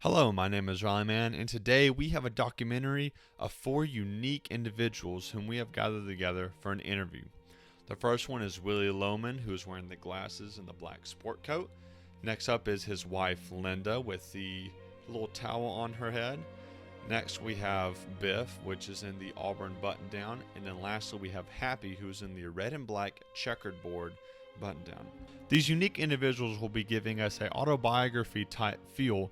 Hello, my name is Man, and today we have a documentary of four unique individuals whom we have gathered together for an interview. The first one is Willie Loman, who is wearing the glasses and the black sport coat. Next up is his wife, Linda, with the little towel on her head. Next we have Biff, which is in the Auburn button-down. And then lastly we have Happy, who's in the red and black checkered board button-down. These unique individuals will be giving us an autobiography type feel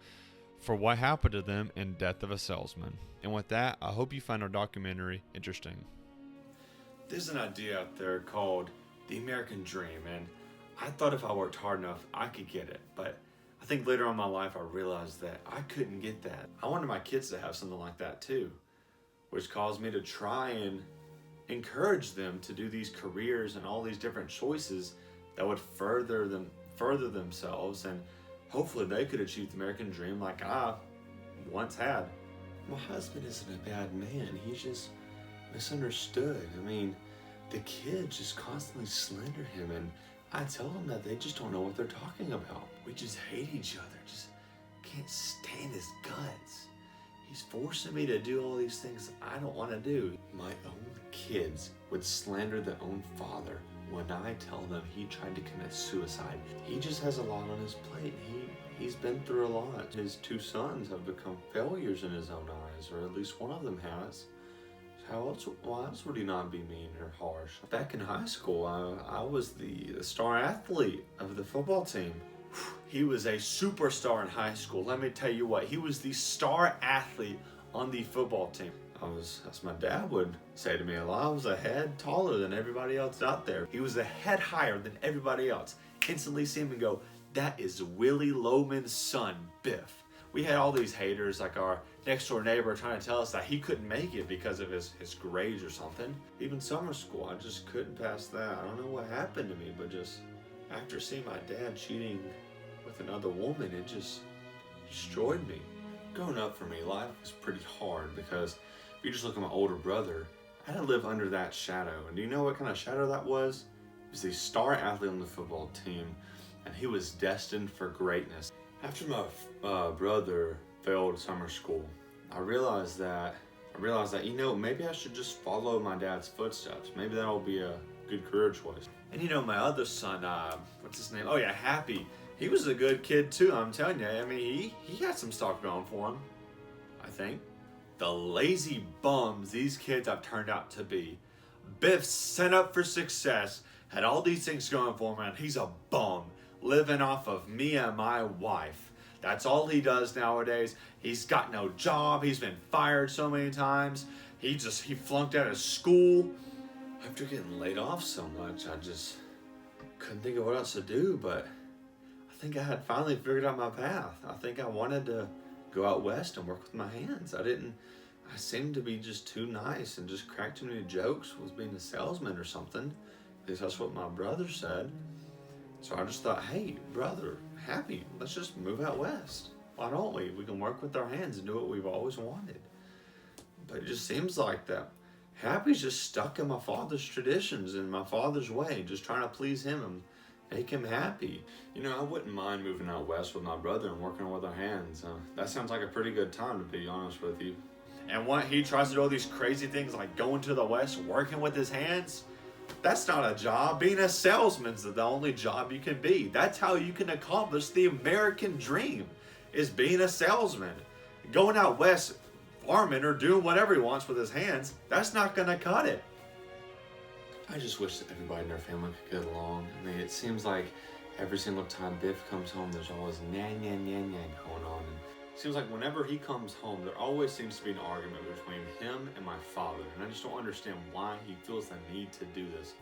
for what happened to them in Death of a Salesman. And with that, I hope you find our documentary interesting. There's an idea out there called the American Dream, and I thought if I worked hard enough, I could get it. But I think later on in my life, I realized that I couldn't get that. I wanted my kids to have something like that too, which caused me to try and encourage them to do these careers and all these different choices that would further themselves, and hopefully they could achieve the American dream like I once had. My husband isn't a bad man. He's just misunderstood. I mean, the kids just constantly slander him, and I tell them that they just don't know what they're talking about. We just hate each other. Just can't stand his guts. He's forcing me to do all these things I don't want to do. My own kids would slander their own father when I tell them he tried to commit suicide. He just has a lot on his plate. He's been through a lot. His two sons have become failures in his own eyes, or at least one of them has. Why else would he not be mean or harsh? Back in high school, I was the star athlete of the football team. He was a superstar in high school. Let me tell you what, he was the star athlete on the football team. As my dad would say to me a lot, I was a head taller than everybody else out there. He was a head higher than everybody else. Instantly see him and go, that is Willie Loman's son, Biff. We had all these haters, like our next door neighbor, trying to tell us that he couldn't make it because of his grades or something. Even summer school, I just couldn't pass that. I don't know what happened to me, but just after seeing my dad cheating with another woman, it just destroyed me. Growing up for me, life was pretty hard because if you just look at my older brother, I had to live under that shadow. And do you know what kind of shadow that was? He was the star athlete on the football team, and he was destined for greatness. After my brother failed summer school, I realized that, maybe I should just follow my dad's footsteps. Maybe that'll be a good career choice. And my other son, what's his name? Oh yeah, Happy. He was a good kid too, I'm telling you. I mean, he had some stuff going for him, I think. The lazy bums these kids have turned out to be. Biff set up for success, had all these things going for him, and he's a bum, living off of me and my wife. That's all he does nowadays. He's got no job. He's been fired so many times. He flunked out of school. After getting laid off so much, I just couldn't think of what else to do, but I think I had finally figured out my path. I think I wanted to go out west and work with my hands. I seemed to be just too nice and just cracked too many jokes with being a salesman or something. At least that's what my brother said. So I just thought, hey, brother, Happy, let's just move out west. Why don't we? We can work with our hands and do what we've always wanted. But it just seems like that Happy's just stuck in my father's traditions and my father's way, just trying to please him and make him happy. I wouldn't mind moving out west with my brother and working with our hands. That sounds like a pretty good time, to be honest with you. And what he tries to do all these crazy things like going to the west, working with his hands, that's not a job. Being a salesman's the only job you can be. That's how you can accomplish the American dream, is being a salesman. Going out west, farming or doing whatever he wants with his hands, that's not gonna cut it. I just wish that everybody in their family could get along. I mean, it seems like every single time Biff comes home, there's always going on. It seems like whenever he comes home, there always seems to be an argument between him and my father. And I just don't understand why he feels the need to do this.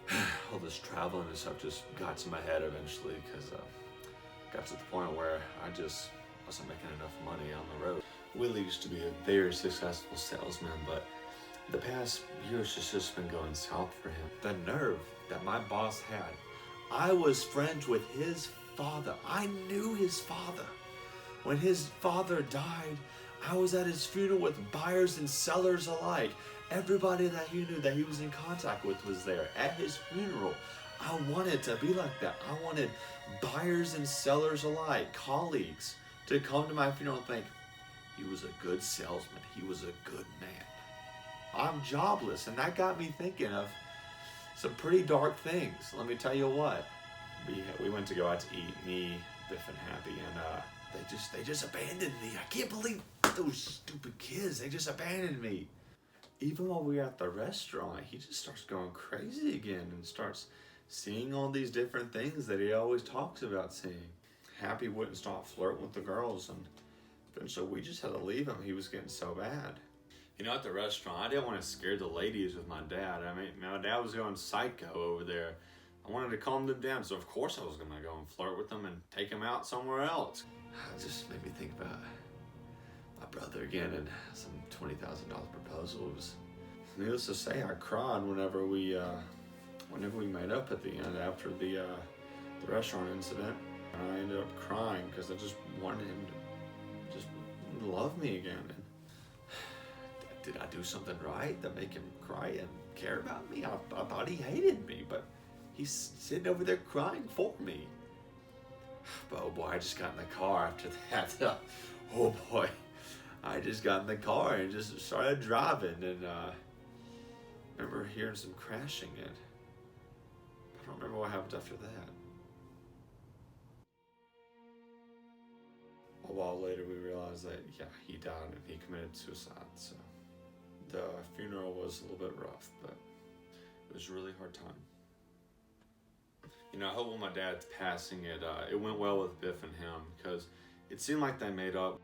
All this traveling and stuff just got to my head eventually, because got to the point where I just wasn't making enough money on the road. Willie used to be a very successful salesman, but the past years has just been going south for him. The nerve that my boss had. I was friends with his father. I knew his father. When his father died, I was at his funeral with buyers and sellers alike. Everybody that he knew that he was in contact with was there at his funeral. I wanted to be like that. I wanted buyers and sellers alike, colleagues, to come to my funeral and think, He was a good salesman. He was a good man. I'm jobless, and that got me thinking of some pretty dark things. Let me tell you what. We went to go out to eat, me, Biff, and Happy, and they just abandoned me. I can't believe those stupid kids. They just abandoned me. Even while we were at the restaurant, he just starts going crazy again and starts seeing all these different things that he always talks about seeing. Happy wouldn't stop flirting with the girls, and eventually we just had to leave him. He was getting so bad. You know, at the restaurant, I didn't want to scare the ladies with my dad. I mean, my dad was going psycho over there. I wanted to calm them down, so of course I was going to go and flirt with them and take them out somewhere else. It just made me think about my brother again and some $20,000 proposals. Needless to say, I cried whenever we made up at the end after the restaurant incident. And I ended up crying because I just wanted him to just love me again. And did I do something right to make him cry and care about me? I thought he hated me, but he's sitting over there crying for me. But oh boy, I just got in the car after that. Oh boy, I just got in the car and just started driving, and I remember hearing some crashing, and I don't remember what happened after that. A while later, we realized that, yeah, he died and he committed suicide. So the funeral was a little bit rough, but it was a really hard time. You know, I hope when my dad's passing, it went well with Biff and him, because it seemed like they made up.